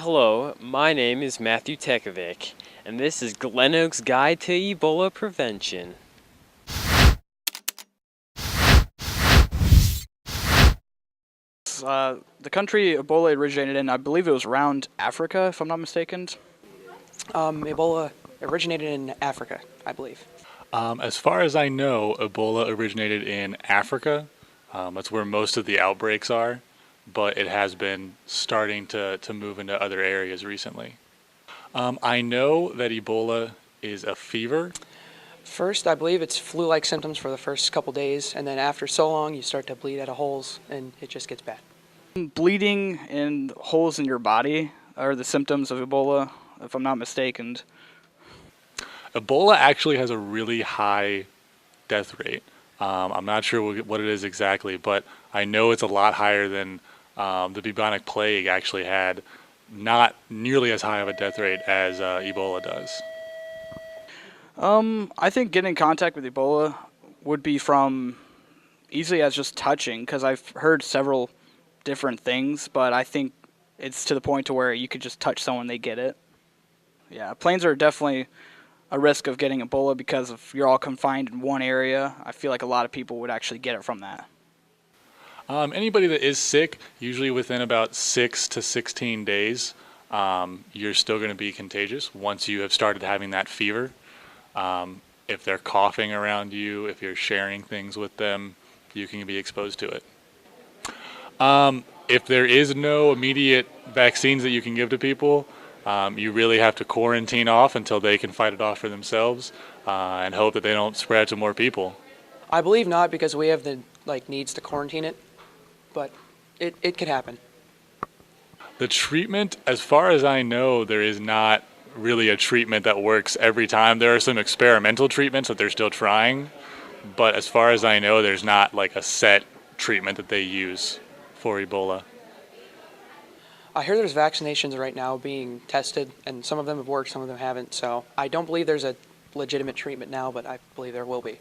Hello, my name is Matthew Tekovic, and this is Glen Oak's Guide to Ebola Prevention. The country Ebola originated in, I believe it was around Africa, if I'm not mistaken. Ebola originated in Africa, I believe. As far as I know, Ebola originated in Africa. That's where most of the outbreaks are, but it has been starting to move into other areas recently. I know that Ebola is a fever. First, I believe it's flu-like symptoms for the first couple days, and then after so long, you start to bleed out of holes, and it just gets bad. Bleeding and holes in your body are the symptoms of Ebola, if I'm not mistaken. Ebola actually has a really high death rate. I'm not sure what it is exactly, but I know it's a lot higher than the bubonic plague actually had. Not nearly as high of a death rate as Ebola does. I think getting in contact with Ebola would be from easily as just touching, because I've heard several different things, but I think it's to the point to where you could just touch someone, they get it. Yeah, planes are definitely a risk of getting Ebola because if you're all confined in one area, I feel like a lot of people would actually get it from that. Anybody that is sick, usually within about 6 to 16 days, you're still going to be contagious once you have started having that fever. If they're coughing around you, if you're sharing things with them, you can be exposed to it. If there is no immediate vaccines that you can give to people, you really have to quarantine off until they can fight it off for themselves and hope that they don't spread to more people. I believe not, because we have the needs to quarantine it, but it could happen. The treatment, as far as I know, there is not really a treatment that works every time. There are some experimental treatments that they're still trying, but as far as I know, there's not like a set treatment that they use for Ebola. I hear there's vaccinations right now being tested, and some of them have worked, some of them haven't, so I don't believe there's a legitimate treatment now, but I believe there will be.